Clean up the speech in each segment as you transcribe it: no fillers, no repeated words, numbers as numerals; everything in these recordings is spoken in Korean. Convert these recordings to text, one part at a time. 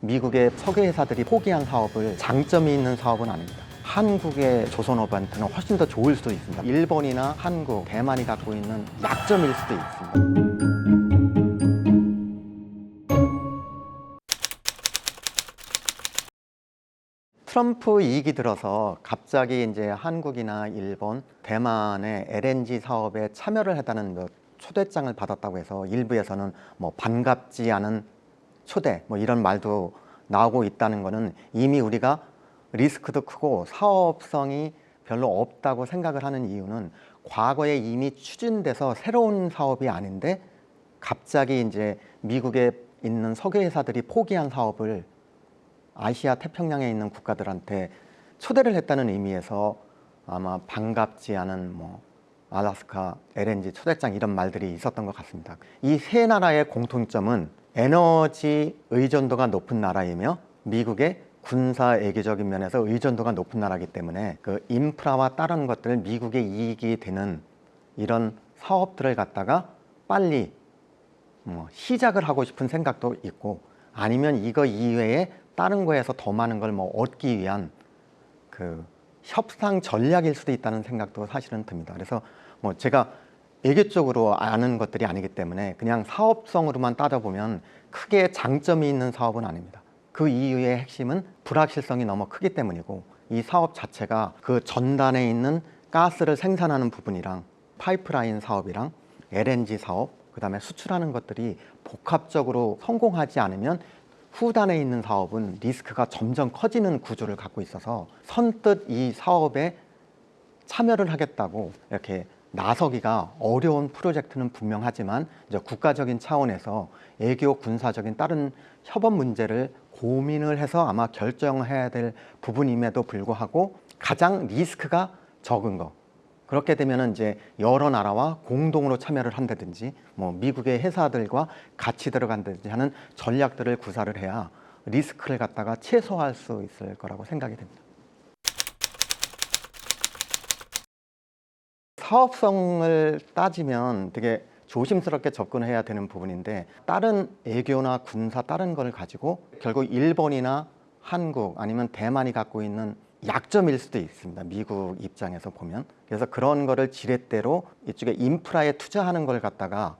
미국의 석유 회사들이 포기한 사업을 장점이 있는 사업은 아닙니다. 한국의 조선업한테는 훨씬 더 좋을 수도 있습니다. 일본이나 한국, 대만이 갖고 있는 약점일 수도 있습니다. 트럼프 2기 들어서 갑자기 이제 한국이나 일본, 대만의 LNG 사업에 참여를 했다는 초대장을 받았다고 해서 일부에서는 뭐 반갑지 않은 초대 뭐 이런 말도 나오고 있다는 것은 이미 우리가 리스크도 크고 사업성이 별로 없다고 생각을 하는 이유는 과거에 이미 추진돼서 새로운 사업이 아닌데 갑자기 이제 미국에 있는 석유 회사들이 포기한 사업을 아시아 태평양에 있는 국가들한테 초대를 했다는 의미에서 아마 반갑지 않은 뭐 알래스카 LNG 초대장 이런 말들이 있었던 것 같습니다. 이 세 나라의 공통점은 에너지 의존도가 높은 나라이며 미국의 군사 외교적인 면에서 의존도가 높은 나라이기 때문에 그 인프라와 다른 것들 미국의 이익이 되는 이런 사업들을 갖다가 빨리 시작을 하고 싶은 생각도 있고 아니면 이거 이외에 다른 거에서 더 많은 걸 얻기 위한 그 협상 전략일 수도 있다는 생각도 사실은 듭니다. 그래서 제가 외교 쪽으로 아는 것들이 아니기 때문에 그냥 사업성으로만 따져보면 크게 장점이 있는 사업은 아닙니다. 그 이유의 핵심은 불확실성이 너무 크기 때문이고 이 사업 자체가 그 전단에 있는 가스를 생산하는 부분이랑 파이프라인 사업이랑 LNG 사업, 그 다음에 수출하는 것들이 복합적으로 성공하지 않으면 후단에 있는 사업은 리스크가 점점 커지는 구조를 갖고 있어서 선뜻 이 사업에 참여를 하겠다고 이렇게 나서기가 어려운 프로젝트는 분명하지만 이제 국가적인 차원에서 외교 군사적인 다른 협업 문제를 고민을 해서 아마 결정해야 될 부분임에도 불구하고 가장 리스크가 적은 거. 그렇게 되면 이제 여러 나라와 공동으로 참여를 한다든지 미국의 회사들과 같이 들어간다든지 하는 전략들을 구사를 해야 리스크를 갖다가 최소화할 수 있을 거라고 생각이 됩니다. 사업성을 따지면 되게 조심스럽게 접근해야 되는 부분인데 다른 외교나 군사 다른 걸 가지고 결국 일본이나 한국 아니면 대만이 갖고 있는 약점일 수도 있습니다. 미국 입장에서 보면. 그래서 그런 거를 지렛대로 이쪽에 인프라에 투자하는 걸 갖다가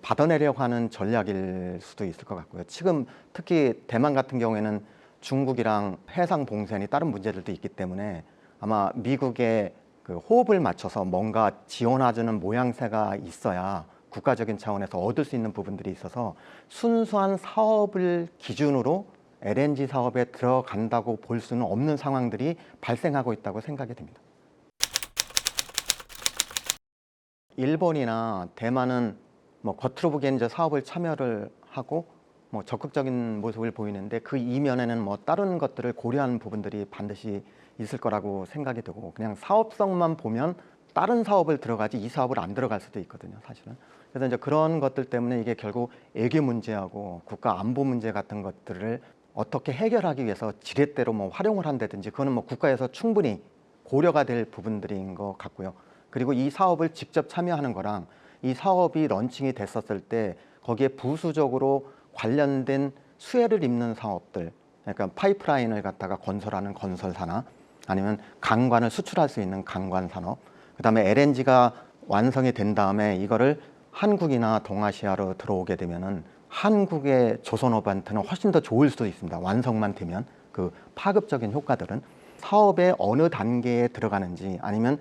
받아내려고 하는 전략일 수도 있을 것 같고요. 지금 특히 대만 같은 경우에는 중국이랑 해상 봉쇄니 다른 문제들도 있기 때문에 아마 미국의 그 호흡을 맞춰서 뭔가 지원해주는 모양새가 있어야 국가적인 차원에서 얻을 수 있는 부분들이 있어서 순수한 사업을 기준으로 LNG 사업에 들어간다고 볼 수는 없는 상황들이 발생하고 있다고 생각이 됩니다. 일본이나 대만은 겉으로 보기에는 이제 사업을 참여를 하고 적극적인 모습을 보이는데 그 이면에는 다른 것들을 고려하는 부분들이 반드시 있을 거라고 생각이 되고 그냥 사업성만 보면 다른 사업을 들어가지 이 사업을 안 들어갈 수도 있거든요, 사실은. 그래서 이제 그런 것들 때문에 이게 결국 외교 문제하고 국가 안보 문제 같은 것들을 어떻게 해결하기 위해서 지렛대로 활용을 한다든지 그거는 국가에서 충분히 고려가 될 부분들인 것 같고요. 그리고 이 사업을 직접 참여하는 거랑 이 사업이 런칭이 됐었을 때 거기에 부수적으로 관련된 수혜를 입는 사업들, 그러니까 파이프라인을 갖다가 건설하는 건설사나 아니면 강관을 수출할 수 있는 강관 산업, 그 다음에 LNG가 완성이 된 다음에 이거를 한국이나 동아시아로 들어오게 되면은 한국의 조선업한테는 훨씬 더 좋을 수도 있습니다. 완성만 되면 그 파급적인 효과들은 사업의 어느 단계에 들어가는지 아니면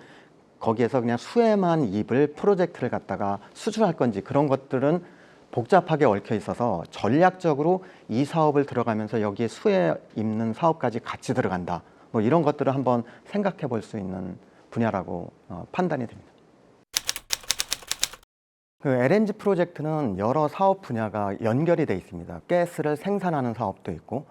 거기에서 그냥 수혜만 입을 프로젝트를 갖다가 수주할 건지 그런 것들은 복잡하게 얽혀 있어서 전략적으로 이 사업을 들어가면서 여기에 수혜 입는 사업까지 같이 들어간다. 이런 것들을 한번 생각해 볼 수 있는 분야라고 판단이 됩니다. 그 LNG 프로젝트는 여러 사업 분야가 연결이 돼 있습니다. 가스를 생산하는 사업도 있고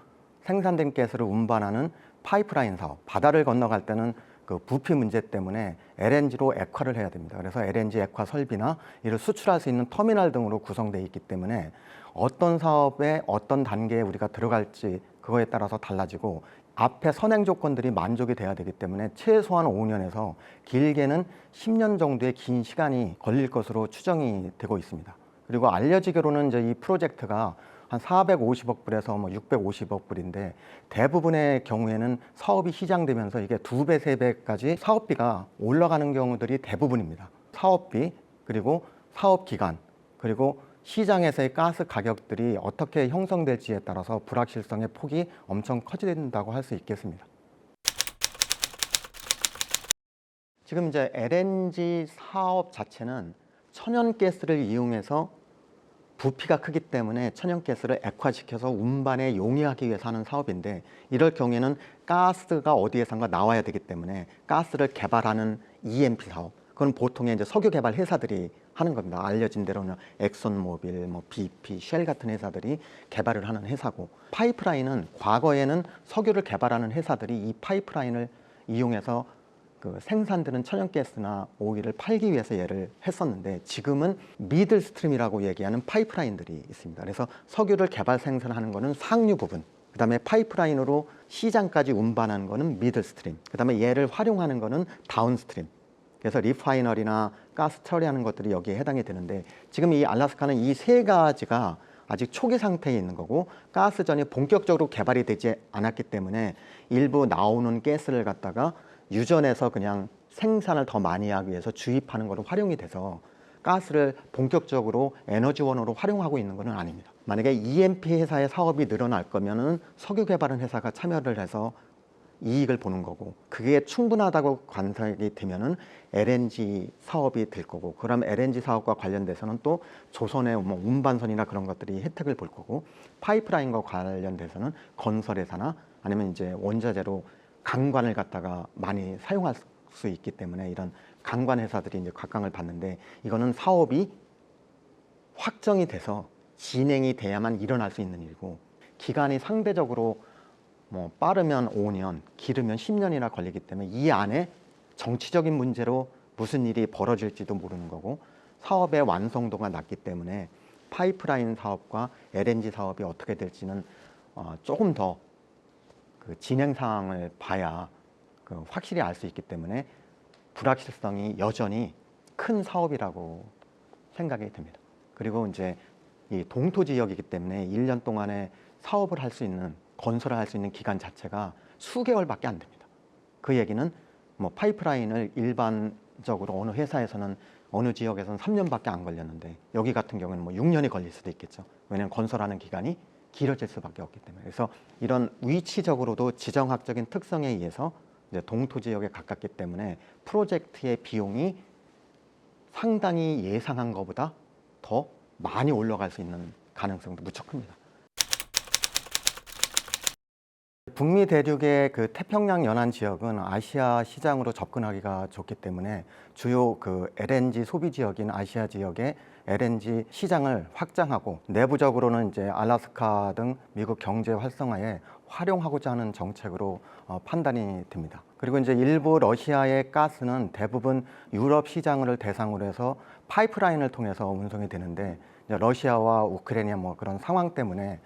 생산된 가스를 운반하는 파이프라인 사업, 바다를 건너갈 때는 그 부피 문제 때문에 LNG로 액화를 해야 됩니다. 그래서 LNG 액화 설비나 이를 수출할 수 있는 터미널 등으로 구성되어 있기 때문에 어떤 사업에 어떤 단계에 우리가 들어갈지 그거에 따라서 달라지고 앞에 선행 조건들이 만족이 돼야 되기 때문에 최소한 5년에서 길게는 10년 정도의 긴 시간이 걸릴 것으로 추정이 되고 있습니다. 그리고 알려지기로는 이제 이 프로젝트가 한 한 450억 불에서 뭐 650억 불인데 대부분의 경우에는 사업이 시장되면서 이게 2배, 3배까지 사업비가 올라가는 경우들이 대부분입니다. 사업비, 그리고 사업 기간, 그리고 시장에서의 가스 가격들이 어떻게 형성될지에 따라서 불확실성의 폭이 엄청 커진다고 할 수 있겠습니다. 지금 이제 LNG 사업 자체는 천연가스를 이용해서 부피가 크기 때문에 천연가스를 액화시켜서 운반에 용이하기 위해서 하는 사업인데, 이럴 경우에는 가스가 어디에선가 나와야 되기 때문에 가스를 개발하는 EMP 사업, 그건 보통의 이제 석유 개발 회사들이 하는 겁니다. 알려진 대로는 엑손모빌, 뭐 BP, 쉘 같은 회사들이 개발을 하는 회사고, 파이프라인은 과거에는 석유를 개발하는 회사들이 이 파이프라인을 이용해서 그 생산되는 천연가스나 오일을 팔기 위해서 얘를 했었는데, 지금은 미들 스트림이라고 얘기하는 파이프라인들이 있습니다. 그래서 석유를 개발 생산하는 거는 상류 부분, 그 다음에 파이프라인으로 시장까지 운반하는 거는 미들 스트림, 그 다음에 얘를 활용하는 거는 다운 스트림. 그래서 리파이너리나 가스 처리하는 것들이 여기에 해당이 되는데, 지금 이 알래스카는 이 세 가지가 아직 초기 상태에 있는 거고, 가스전이 본격적으로 개발이 되지 않았기 때문에 일부 나오는 가스를 갖다가 유전해서 그냥 생산을 더 많이 하기 위해서 주입하는 거로 활용이 돼서 가스를 본격적으로 에너지원으로 활용하고 있는 것은 아닙니다. 만약에 EMP 회사의 사업이 늘어날 거면은 석유 개발하는 회사가 참여를 해서 이익을 보는 거고, 그게 충분하다고 관상이 되면은 LNG 사업이 될 거고, 그럼 LNG 사업과 관련돼서는 또 조선의 뭐 운반선이나 그런 것들이 혜택을 볼 거고, 파이프라인과 관련돼서는 건설회사나 아니면 이제 원자재로 강관을 갖다가 많이 사용할 수 있기 때문에 이런 강관 회사들이 이제 각광을 받는데, 이거는 사업이 확정이 돼서 진행이 돼야만 일어날 수 있는 일이고, 기간이 상대적으로 뭐 빠르면 5년, 길으면 10년이나 걸리기 때문에 이 안에 정치적인 문제로 무슨 일이 벌어질지도 모르는 거고, 사업의 완성도가 낮기 때문에 파이프라인 사업과 LNG 사업이 어떻게 될지는 조금 더 그 진행 상황을 봐야 확실히 알 수 있기 때문에 불확실성이 여전히 큰 사업이라고 생각이 듭니다. 그리고 이제 이 동토 지역이기 때문에 1년 동안에 사업을 할 수 있는, 건설을 할 수 있는 기간 자체가 수개월밖에 안 됩니다. 그 얘기는 뭐 파이프라인을 일반적으로 어느 회사에서는 어느 지역에서는 3년밖에 안 걸렸는데, 여기 같은 경우는 뭐 6년이 걸릴 수도 있겠죠. 왜냐하면 건설하는 기간이 길어질 수밖에 없기 때문에. 그래서 이런 위치적으로도 지정학적인 특성에 의해서 이제 동토 지역에 가깝기 때문에 프로젝트의 비용이 상당히 예상한 것보다 더 많이 올라갈 수 있는 가능성도 무척 큽니다. 북미 대륙의 그 태평양 연안 지역은 아시아 시장으로 접근하기가 좋기 때문에 주요 그 LNG 소비 지역인 아시아 지역의 LNG 시장을 확장하고, 내부적으로는 이제 알래스카 등 미국 경제 활성화에 활용하고자 하는 정책으로 판단이 됩니다. 그리고 이제 일부 러시아의 가스는 대부분 유럽 시장을 대상으로 해서 파이프라인을 통해서 운송이 되는데, 이제 러시아와 우크라이나 뭐 그런 상황 때문에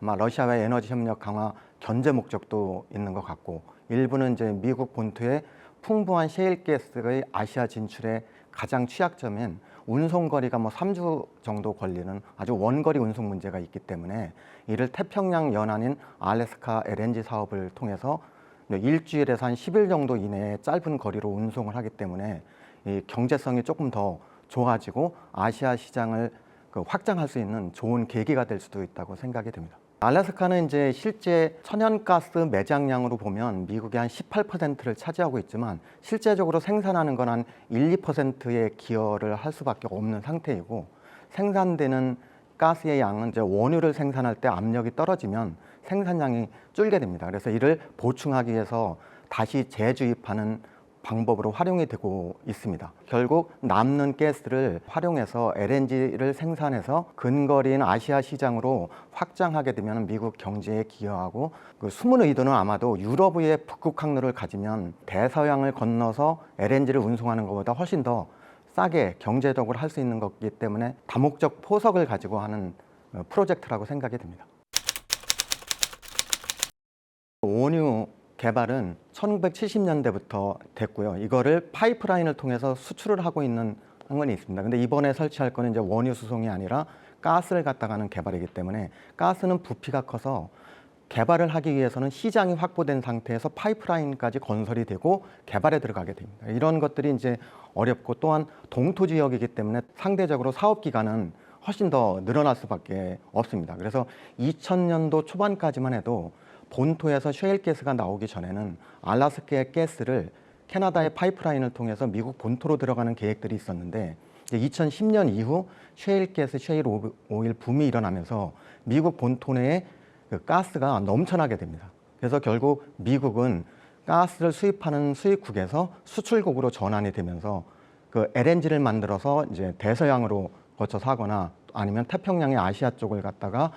아마 러시아와의 에너지 협력 강화 견제 목적도 있는 것 같고, 일부는 이제 미국 본토의 풍부한 셰일가스의 아시아 진출의 가장 취약점인 운송거리가 뭐 3주 정도 걸리는 아주 원거리 운송 문제가 있기 때문에, 이를 태평양 연안인 알래스카 LNG 사업을 통해서 일주일에서 한 10일 정도 이내에 짧은 거리로 운송을 하기 때문에 이 경제성이 조금 더 좋아지고 아시아 시장을 확장할 수 있는 좋은 계기가 될 수도 있다고 생각이 됩니다. 알래스카는 이제 실제 천연가스 매장량으로 보면 미국의 한 18%를 차지하고 있지만, 실제적으로 생산하는 건 한 1, 2%의 기여를 할 수밖에 없는 상태이고, 생산되는 가스의 양은 이제 원유를 생산할 때 압력이 떨어지면 생산량이 줄게 됩니다. 그래서 이를 보충하기 위해서 다시 재주입하는 방법으로 활용이 되고 있습니다. 결국 남는 가스를 활용해서 LNG를 생산해서 근거리인 아시아 시장으로 확장하게 되면 미국 경제에 기여하고, 그 숨은 의도는 아마도 유럽의 북극 항로를 가지면 대서양을 건너서 LNG를 운송하는 것보다 훨씬 더 싸게 경제적으로 할 수 있는 것이기 때문에 다목적 포석을 가지고 하는 프로젝트라고 생각이 됩니다. 원유 개발은 1970년대부터 됐고요. 이거를 파이프라인을 통해서 수출을 하고 있는 건 있습니다. 근데 이번에 설치할 거는 이제 원유 수송이 아니라 가스를 갖다가 하는 개발이기 때문에 가스는 부피가 커서 개발을 하기 위해서는 시장이 확보된 상태에서 파이프라인까지 건설이 되고 개발에 들어가게 됩니다. 이런 것들이 이제 어렵고 또한 동토 지역이기 때문에 상대적으로 사업 기간은 훨씬 더 늘어날 수밖에 없습니다. 그래서 2000년도 초반까지만 해도 본토에서 셰일가스가 나오기 전에는 알래스카의 가스를 캐나다의 파이프라인을 통해서 미국 본토로 들어가는 계획들이 있었는데 이제 2010년 이후 셰일가스, 셰일 오일 붐이 일어나면서 미국 본토 내에 그 가스가 넘쳐나게 됩니다. 그래서 결국 미국은 가스를 수입하는 수입국에서 수출국으로 전환이 되면서 그 LNG를 만들어서 이제 대서양으로 거쳐서 하거나 아니면 태평양의 아시아 쪽을 갖다가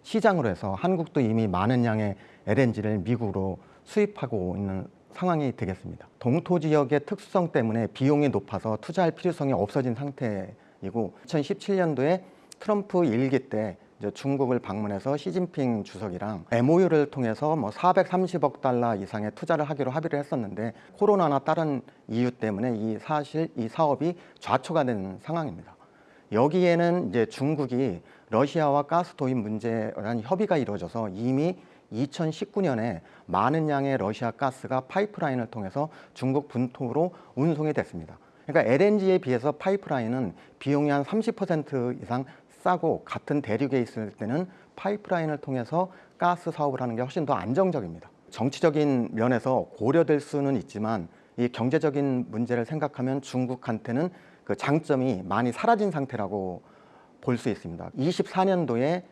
시장으로 해서 한국도 이미 많은 양의 LNG를 미국으로 수입하고 있는 상황이 되겠습니다. 동토 지역의 특수성 때문에 비용이 높아서 투자할 필요성이 없어진 상태이고 2017년도에 트럼프 일기 때 이제 중국을 방문해서 시진핑 주석이랑 MOU를 통해서 뭐 430억 달러 이상의 투자를 하기로 합의를 했었는데 코로나나 다른 이유 때문에 사실 이 사업이 좌초가 된 상황입니다. 여기에는 이제 중국이 러시아와 가스 도입 문제에 대한 협의가 이루어져서 이미 2019년에 많은 양의 러시아 가스가 파이프라인을 통해서 중국 본토로 운송이 됐습니다. 그러니까 LNG에 비해서 파이프라인은 비용이 한 30% 이상 싸고 같은 대륙에 있을 때는 파이프라인을 통해서 가스 사업을 하는 게 훨씬 더 안정적입니다. 정치적인 면에서 고려될 수는 있지만 이 경제적인 문제를 생각하면 중국한테는 그 장점이 많이 사라진 상태라고 볼 수 있습니다. 24년도에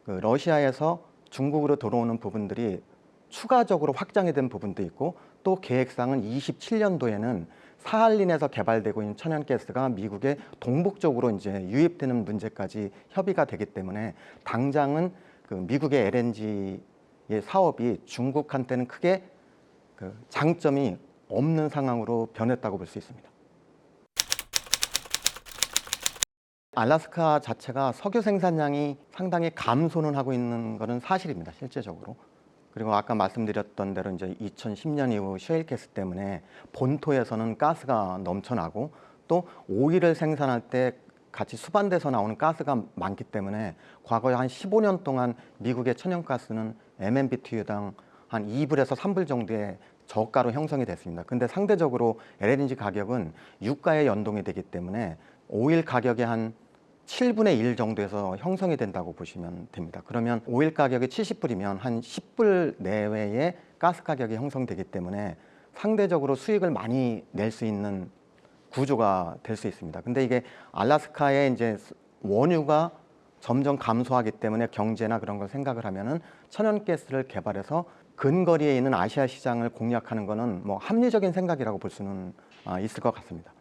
그 러시아에서 중국으로 들어오는 부분들이 추가적으로 확장이 된 부분도 있고 또 계획상은 27년도에는 사할린에서 개발되고 있는 천연가스가 미국의 동북쪽으로 이제 유입되는 문제까지 협의가 되기 때문에 당장은 그 미국의 LNG의 사업이 중국한테는 크게 그 장점이 없는 상황으로 변했다고 볼 수 있습니다. 알래스카 자체가 석유 생산량이 상당히 감소는 하고 있는 것은 사실입니다, 실제적으로. 그리고 아까 말씀드렸던 대로 이제 2010년 이후 셰일가스 때문에 본토에서는 가스가 넘쳐나고 또 오일을 생산할 때 같이 수반돼서 나오는 가스가 많기 때문에 과거에 한 15년 동안 미국의 천연가스는 MMBTU당 한 2불에서 3불 정도의 저가로 형성이 됐습니다. 근데 상대적으로 LNG 가격은 유가에 연동이 되기 때문에 오일 가격의 한 7분의 1 정도에서 형성이 된다고 보시면 됩니다. 그러면 오일 가격이 70불이면 한 10불 내외의 가스 가격이 형성되기 때문에 상대적으로 수익을 많이 낼 수 있는 구조가 될 수 있습니다. 근데 이게 알래스카의 이제 원유가 점점 감소하기 때문에 경제나 그런 걸 생각을 하면은 천연가스를 개발해서 근거리에 있는 아시아 시장을 공략하는 거는 뭐 합리적인 생각이라고 볼 수는 있을 것 같습니다.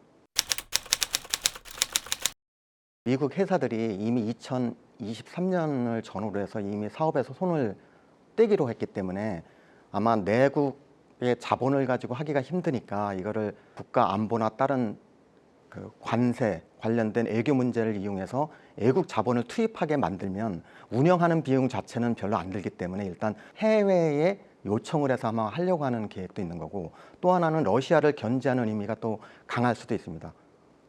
미국 회사들이 이미 2023년을 전후로 해서 이미 사업에서 손을 떼기로 했기 때문에 아마 내국의 자본을 가지고 하기가 힘드니까 이거를 국가 안보나 다른 그 관세 관련된 외교 문제를 이용해서 외국 자본을 투입하게 만들면 운영하는 비용 자체는 별로 안 들기 때문에 일단 해외에 요청을 해서 아마 하려고 하는 계획도 있는 거고 또 하나는 러시아를 견제하는 의미가 또 강할 수도 있습니다.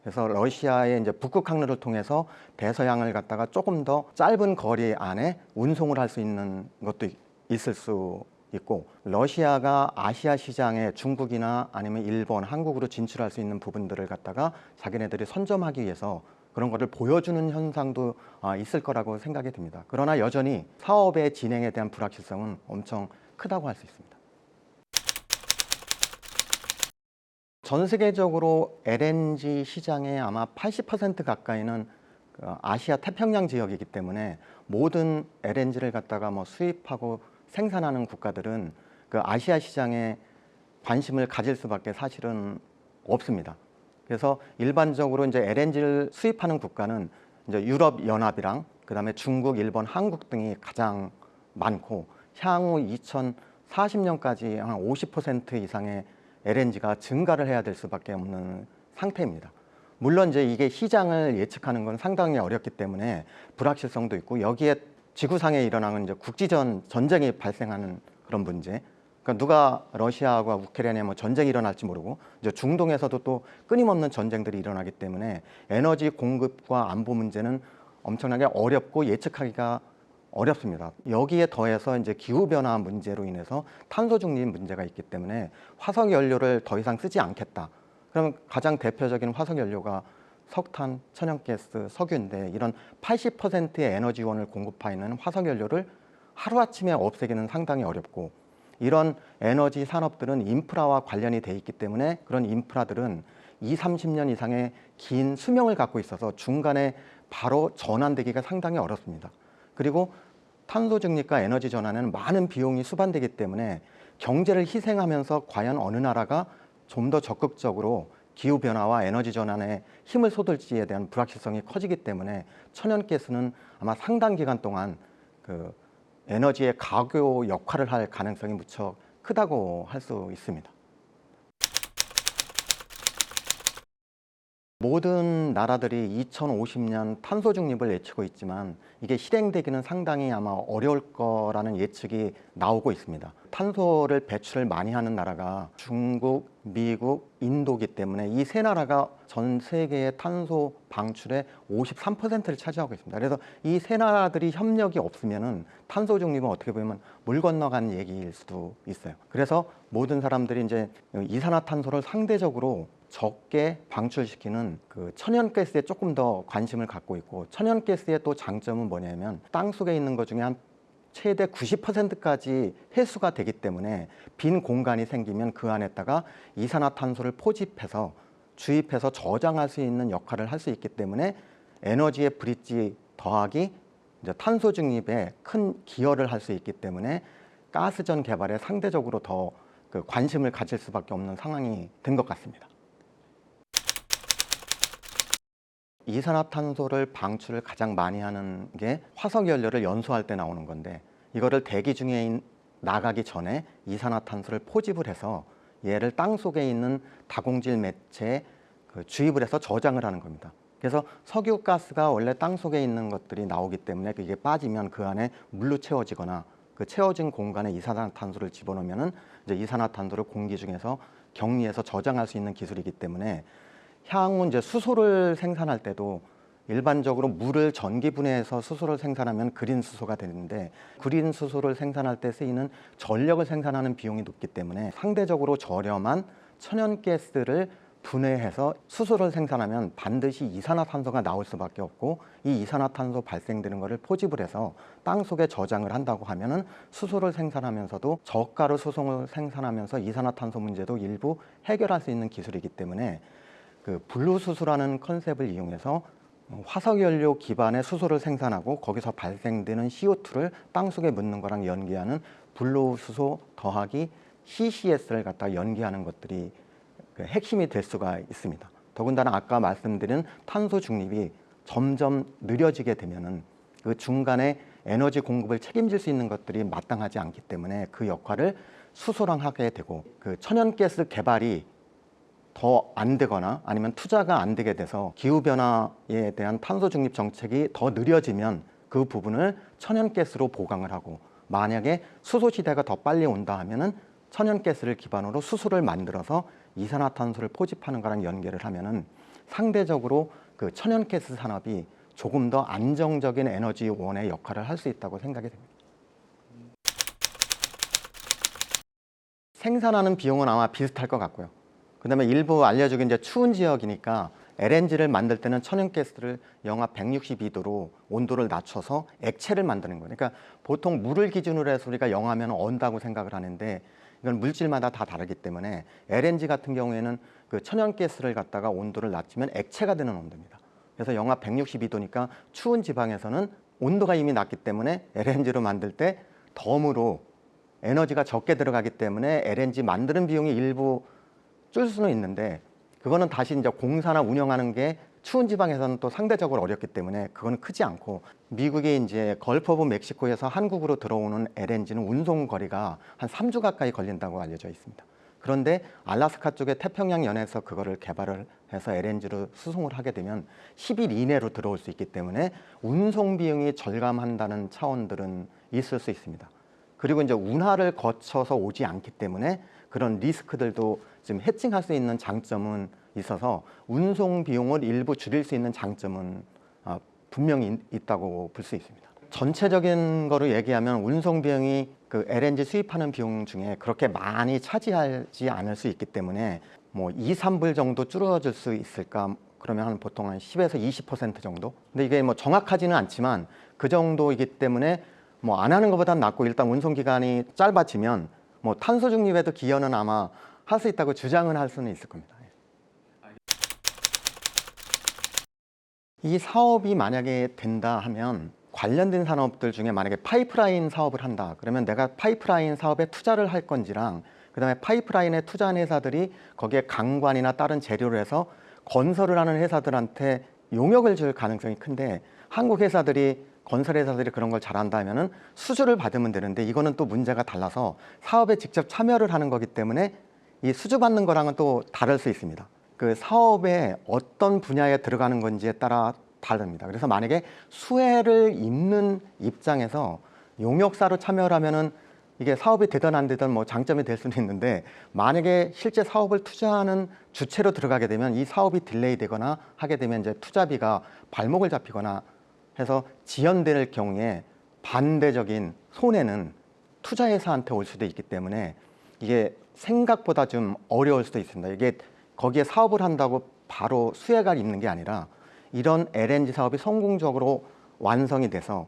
그래서 러시아의 이제 북극 항로를 통해서 대서양을 갖다가 조금 더 짧은 거리 안에 운송을 할 수 있는 것도 있을 수 있고 러시아가 아시아 시장에 중국이나 아니면 일본, 한국으로 진출할 수 있는 부분들을 갖다가 자기네들이 선점하기 위해서 그런 거를 보여주는 현상도 있을 거라고 생각이 듭니다. 그러나 여전히 사업의 진행에 대한 불확실성은 엄청 크다고 할 수 있습니다. 전 세계적으로 LNG 시장의 아마 80% 가까이는 아시아 태평양 지역이기 때문에 모든 LNG를 갖다가 뭐 수입하고 생산하는 국가들은 그 아시아 시장에 관심을 가질 수밖에 사실은 없습니다. 그래서 일반적으로 이제 LNG를 수입하는 국가는 이제 유럽 연합이랑 그다음에 중국, 일본, 한국 등이 가장 많고 향후 2040년까지 한 50% 이상의 LNG가 증가를 해야 될 수밖에 없는 상태입니다. 물론 이제 이게 시장을 예측하는 건 상당히 어렵기 때문에 불확실성도 있고 여기에 지구상에 일어나는 이제 전쟁이 발생하는 그런 문제, 그러니까 누가 러시아와 우크라이나에 뭐 전쟁이 일어날지 모르고 이제 중동에서도 또 끊임없는 전쟁들이 일어나기 때문에 에너지 공급과 안보 문제는 엄청나게 어렵고 예측하기가 어렵습니다. 여기에 더해서 이제 기후 변화 문제로 인해서 탄소 중립 문제가 있기 때문에 화석 연료를 더 이상 쓰지 않겠다. 그러면 가장 대표적인 화석 연료가 석탄, 천연가스, 석유인데 이런 80%의 에너지원을 공급하는 화석 연료를 하루아침에 없애기는 상당히 어렵고 이런 에너지 산업들은 인프라와 관련이 돼 있기 때문에 그런 인프라들은 20, 30년 이상의 긴 수명을 갖고 있어서 중간에 바로 전환되기가 상당히 어렵습니다. 그리고 탄소 중립과 에너지 전환에는 많은 비용이 수반되기 때문에 경제를 희생하면서 과연 어느 나라가 좀 더 적극적으로 기후변화와 에너지 전환에 힘을 쏟을지에 대한 불확실성이 커지기 때문에 천연가스는 아마 상당 기간 동안 그 에너지의 가교 역할을 할 가능성이 무척 크다고 할 수 있습니다. 모든 나라들이 2050년 탄소 중립을 외치고 있지만 이게 실행되기는 상당히 아마 어려울 거라는 예측이 나오고 있습니다. 탄소를 배출을 많이 하는 나라가 중국, 미국, 인도이기 때문에 이 세 나라가 전 세계의 탄소 방출의 53%를 차지하고 있습니다. 그래서 이 세 나라들이 협력이 없으면은 탄소 중립은 어떻게 보면 물 건너간 얘기일 수도 있어요. 그래서 모든 사람들이 이제 이산화탄소를 상대적으로 적게 방출시키는 그 천연가스에 조금 더 관심을 갖고 있고 천연가스의 또 장점은 뭐냐면 땅속에 있는 것 중에 한 최대 90%까지 회수가 되기 때문에 빈 공간이 생기면 그 안에다가 이산화탄소를 포집해서 주입해서 저장할 수 있는 역할을 할 수 있기 때문에 에너지의 브릿지 더하기 이제 탄소 중립에 큰 기여를 할 수 있기 때문에 가스전 개발에 상대적으로 더 그 관심을 가질 수밖에 없는 상황이 된 것 같습니다. 이산화탄소를 방출을 가장 많이 하는 게 화석연료를 연소할 때 나오는 건데 이거를 대기 중에 나가기 전에 이산화탄소를 포집을 해서 얘를 땅속에 있는 다공질 매체에 주입을 해서 저장을 하는 겁니다. 그래서 석유가스가 원래 땅속에 있는 것들이 나오기 때문에 그게 빠지면 그 안에 물로 채워지거나 그 채워진 공간에 이산화탄소를 집어넣으면 이제 이산화탄소를 공기 중에서 격리해서 저장할 수 있는 기술이기 때문에 향후 이제 수소를 생산할 때도 일반적으로 물을 전기분해해서 수소를 생산하면 그린 수소가 되는데 그린 수소를 생산할 때 쓰이는 전력을 생산하는 비용이 높기 때문에 상대적으로 저렴한 천연가스를 분해해서 수소를 생산하면 반드시 이산화탄소가 나올 수밖에 없고 이 이산화탄소 발생되는 것을 포집을 해서 땅속에 저장을 한다고 하면은 수소를 생산하면서도 저가로 수소를 생산하면서 이산화탄소 문제도 일부 해결할 수 있는 기술이기 때문에 그 블루수소라는 컨셉을 이용해서 화석연료 기반의 수소를 생산하고 거기서 발생되는 CO2를 땅속에 묻는 거랑 연기하는 블루수소 더하기 CCS를 갖다 연기하는 것들이 그 핵심이 될 수가 있습니다. 더군다나 아까 말씀드린 탄소 중립이 점점 느려지게 되면은 그 중간에 에너지 공급을 책임질 수 있는 것들이 마땅하지 않기 때문에 그 역할을 수소랑 하게 되고 그 천연가스 개발이 더 안 되거나 아니면 투자가 안 되게 돼서 기후변화에 대한 탄소 중립 정책이 더 느려지면 그 부분을 천연가스로 보강을 하고 만약에 수소 시대가 더 빨리 온다 하면은 천연가스를 기반으로 수소를 만들어서 이산화탄소를 포집하는 거랑 연계를 하면은 상대적으로 그 천연가스 산업이 조금 더 안정적인 에너지원의 역할을 할 수 있다고 생각이 됩니다. 생산하는 비용은 아마 비슷할 것 같고요. 그다음에 일부 알려주긴 이제 추운 지역이니까 LNG를 만들 때는 천연가스를 영하 162도로 온도를 낮춰서 액체를 만드는 거예요. 그러니까 보통 물을 기준으로 해서 우리가 영하면 온다고 생각을 하는데 이건 물질마다 다 다르기 때문에 LNG 같은 경우에는 그 천연가스를 갖다가 온도를 낮추면 액체가 되는 온도입니다. 그래서 영하 162도니까 추운 지방에서는 온도가 이미 낮기 때문에 LNG로 만들 때 덤으로 에너지가 적게 들어가기 때문에 LNG 만드는 비용이 일부 줄 수는 있는데 그거는 다시 이제 공사나 운영하는 게 추운 지방에서는 또 상대적으로 어렵기 때문에 그거는 크지 않고 미국이 이제 걸프 오브 멕시코에서 한국으로 들어오는 LNG는 운송 거리가 한 3주 가까이 걸린다고 알려져 있습니다. 그런데 알래스카 쪽에 태평양 연에서 그거를 개발을 해서 LNG로 수송을 하게 되면 10일 이내로 들어올 수 있기 때문에 운송 비용이 절감한다는 차원들은 있을 수 있습니다. 그리고 이제 운하를 거쳐서 오지 않기 때문에 그런 리스크들도 지금 해칭할 수 있는 장점은 있어서 운송 비용을 일부 줄일 수 있는 장점은 분명히 있다고 볼 수 있습니다. 전체적인 거로 얘기하면 운송 비용이 그 LNG 수입하는 비용 중에 그렇게 많이 차지하지 않을 수 있기 때문에 뭐 2, 3불 정도 줄어들 수 있을까? 그러면 한 보통 한 10에서 20% 정도? 근데 이게 뭐 정확하지는 않지만 그 정도이기 때문에 뭐 안 하는 것보다는 낫고 일단 운송 기간이 짧아지면 뭐 탄소 중립에도 기여는 아마 할 수 있다고 주장은 할 수는 있을 겁니다. 이 사업이 만약에 된다 하면 관련된 산업들 중에 만약에 파이프라인 사업을 한다 그러면 내가 파이프라인 사업에 투자를 할 건지랑 그다음에 파이프라인에 투자한 회사들이 거기에 강관이나 다른 재료를 해서 건설을 하는 회사들한테 용역을 줄 가능성이 큰데 한국 회사들이 건설 회사들이 그런 걸 잘한다 하면은 수주를 받으면 되는데 이거는 또 문제가 달라서 사업에 직접 참여를 하는 거기 때문에 이 수주 받는 거랑은 또 다를 수 있습니다. 그 사업에 어떤 분야에 들어가는 건지에 따라 다릅니다. 그래서 만약에 수혜를 입는 입장에서 용역사로 참여를 하면은 이게 사업이 되든 안 되든 뭐 장점이 될 수는 있는데 만약에 실제 사업을 투자하는 주체로 들어가게 되면 이 사업이 딜레이 되거나 하게 되면 이제 투자비가 발목을 잡히거나 해서 지연될 경우에 반대적인 손해는 투자회사한테 올 수도 있기 때문에 이게 생각보다 좀 어려울 수도 있습니다. 이게 거기에 사업을 한다고 바로 수혜가 있는 게 아니라 이런 LNG 사업이 성공적으로 완성이 돼서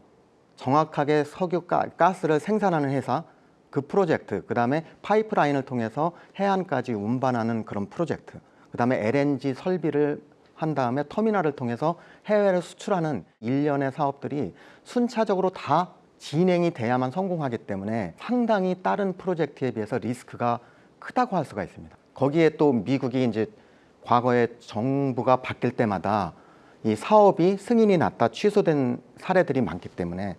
정확하게 석유 가스를 생산하는 회사 그 프로젝트, 그 다음에 파이프라인을 통해서 해안까지 운반하는 그런 프로젝트, 그 다음에 LNG 설비를 한 다음에 터미널을 통해서 해외를 수출하는 일련의 사업들이 순차적으로 다 진행이 돼야만 성공하기 때문에 상당히 다른 프로젝트에 비해서 리스크가 크다고 할 수가 있습니다. 거기에 또 미국이 이제 과거에 정부가 바뀔 때마다 이 사업이 승인이 났다 취소된 사례들이 많기 때문에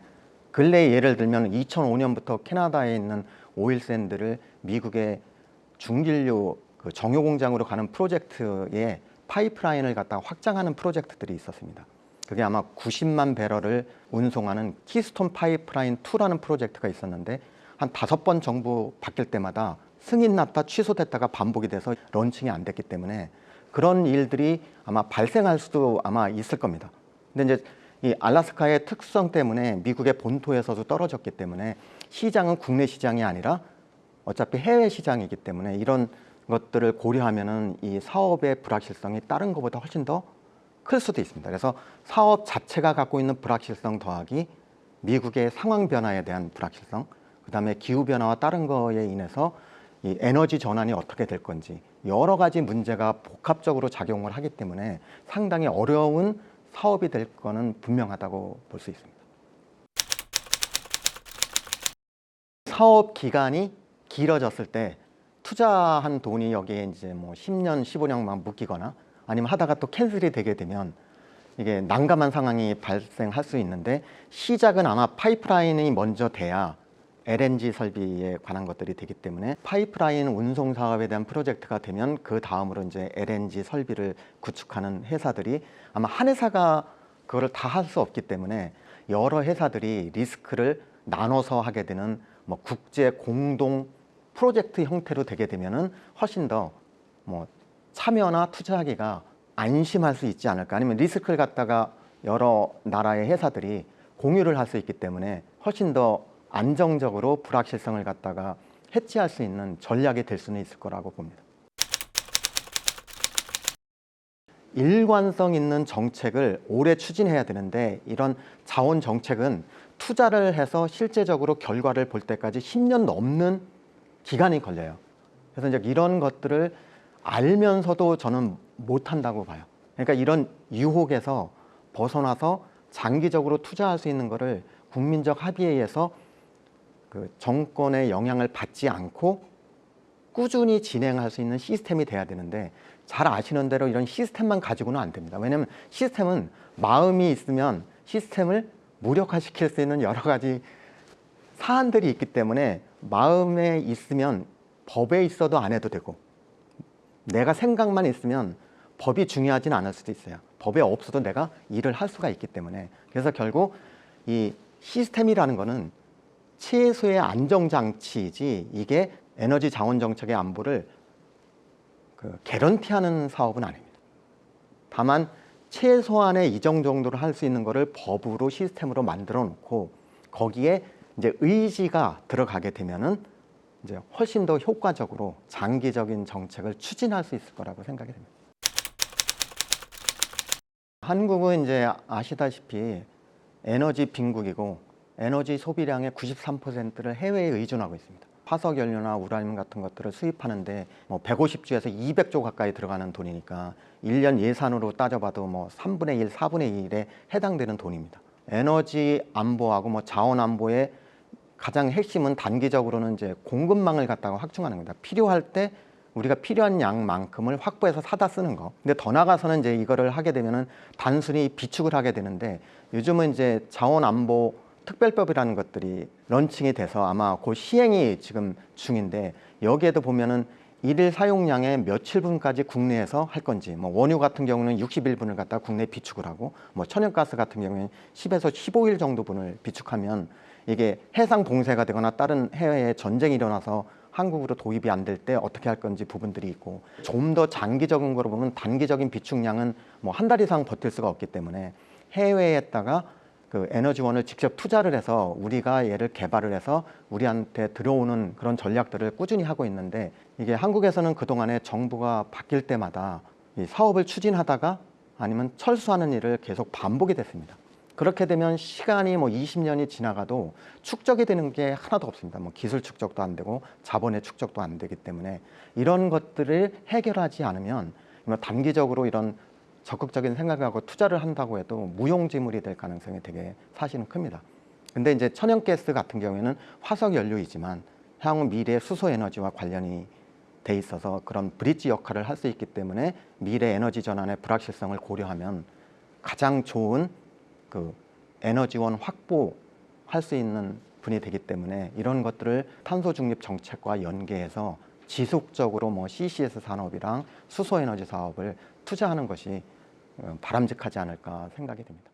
근래 예를 들면 2005년부터 캐나다에 있는 오일샌드를 미국의 중진료 그 정유 공장으로 가는 프로젝트에 파이프라인을 갖다가 확장하는 프로젝트들이 있었습니다. 그게 아마 90만 배럴을 운송하는 키스톤 파이프라인 2라는 프로젝트가 있었는데 한 5번 정부 바뀔 때마다 승인 났다 취소됐다가 반복이 돼서 런칭이 안 됐기 때문에 그런 일들이 아마 발생할 수도 아마 있을 겁니다. 근데 이제 이 알래스카의 특수성 때문에 미국의 본토에서도 떨어졌기 때문에 시장은 국내 시장이 아니라 어차피 해외 시장이기 때문에 이런 것들을 고려하면은 이 사업의 불확실성이 다른 것보다 훨씬 더 클 수도 있습니다. 그래서 사업 자체가 갖고 있는 불확실성 더하기 미국의 상황 변화에 대한 불확실성, 그다음에 기후 변화와 다른 거에 인해서 이 에너지 전환이 어떻게 될 건지 여러 가지 문제가 복합적으로 작용을 하기 때문에 상당히 어려운 사업이 될 거는 분명하다고 볼 수 있습니다. 사업 기간이 길어졌을 때 투자한 돈이 여기에 이제 뭐 10년, 15년만 묶이거나 아니면 하다가 또 캔슬이 되게 되면 이게 난감한 상황이 발생할 수 있는데 시작은 아마 파이프라인이 먼저 돼야 LNG 설비에 관한 것들이 되기 때문에 파이프라인 운송 사업에 대한 프로젝트가 되면 그 다음으로 이제 LNG 설비를 구축하는 회사들이 아마 한 회사가 그거를 다 할 수 없기 때문에 여러 회사들이 리스크를 나눠서 하게 되는 뭐 국제 공동 프로젝트 형태로 되게 되면은 훨씬 더 뭐 참여나 투자하기가 안심할 수 있지 않을까. 아니면 리스크를 갖다가 여러 나라의 회사들이 공유를 할 수 있기 때문에 훨씬 더 안정적으로 불확실성을 갖다가 해치할 수 있는 전략이 될 수는 있을 거라고 봅니다. 일관성 있는 정책을 오래 추진해야 되는데 이런 자원 정책은 투자를 해서 실제적으로 결과를 볼 때까지 10년 넘는 기간이 걸려요. 그래서 이제 이런 것들을 알면서도 저는 못한다고 봐요. 그러니까 이런 유혹에서 벗어나서 장기적으로 투자할 수 있는 거를 국민적 합의에 의해서 그 정권의 영향을 받지 않고 꾸준히 진행할 수 있는 시스템이 돼야 되는데 잘 아시는 대로 이런 시스템만 가지고는 안 됩니다. 왜냐하면 시스템은 마음이 있으면 시스템을 무력화시킬 수 있는 여러 가지 사안들이 있기 때문에 마음에 있으면 법에 있어도 안 해도 되고 내가 생각만 있으면 법이 중요하진 않을 수도 있어요. 법에 없어도 내가 일을 할 수가 있기 때문에 그래서 결국 이 시스템이라는 거는 최소의 안정장치이지 이게 에너지 자원 정책의 안보를 개런티하는 사업은 아닙니다. 다만 최소한의 이정 정도를 할 수 있는 거를 법으로 시스템으로 만들어 놓고 거기에 이제 의지가 들어가게 되면은 이제 훨씬 더 효과적으로 장기적인 정책을 추진할 수 있을 거라고 생각이 됩니다. 한국은 이제 아시다시피 에너지 빈국이고 에너지 소비량의 93%를 해외에 의존하고 있습니다. 화석연료나 우라늄 같은 것들을 수입하는데 뭐 150조에서 200조 가까이 들어가는 돈이니까 1년 예산으로 따져봐도 뭐 3분의 1, 4분의 1에 해당되는 돈입니다. 에너지 안보하고 뭐 자원 안보의 가장 핵심은 단기적으로는 이제 공급망을 갖다가 확충하는 겁니다. 필요할 때 우리가 필요한 양만큼을 확보해서 사다 쓰는 거. 근데 더 나가서는 이제 이거를 하게 되면은 단순히 비축을 하게 되는데 요즘은 이제 자원 안보 특별법이라는 것들이 런칭이 돼서 아마 곧 시행이 지금 중인데 여기에도 보면은 일일 사용량의 며칠분까지 국내에서 할 건지 뭐 원유 같은 경우는 61분을 갖다 국내에 비축을 하고 뭐 천연가스 같은 경우는 10에서 15일 정도 분을 비축하면 이게 해상 봉쇄가 되거나 다른 해외에 전쟁이 일어나서 한국으로 도입이 안 될 때 어떻게 할 건지 부분들이 있고 좀 더 장기적인 거로 보면 단기적인 비축량은 뭐 한 달 이상 버틸 수가 없기 때문에 해외에다가 그 에너지원을 직접 투자를 해서 우리가 얘를 개발을 해서 우리한테 들어오는 그런 전략들을 꾸준히 하고 있는데 이게 한국에서는 그동안에 정부가 바뀔 때마다 이 사업을 추진하다가 아니면 철수하는 일을 계속 반복이 됐습니다. 그렇게 되면 시간이 뭐 20년이 지나가도 축적이 되는 게 하나도 없습니다. 뭐 기술 축적도 안 되고 자본의 축적도 안 되기 때문에 이런 것들을 해결하지 않으면 단기적으로 이런 적극적인 생각을 하고 투자를 한다고 해도 무용지물이 될 가능성이 되게 사실은 큽니다. 근데 이제 천연가스 같은 경우에는 화석 연료이지만 향후 미래 수소 에너지와 관련이 돼 있어서 그런 브릿지 역할을 할 수 있기 때문에 미래 에너지 전환의 불확실성을 고려하면 가장 좋은 그 에너지원 확보할 수 있는 분이 되기 때문에 이런 것들을 탄소 중립 정책과 연계해서 지속적으로 뭐 CCS 산업이랑 수소 에너지 사업을 투자하는 것이 바람직하지 않을까 생각이 됩니다.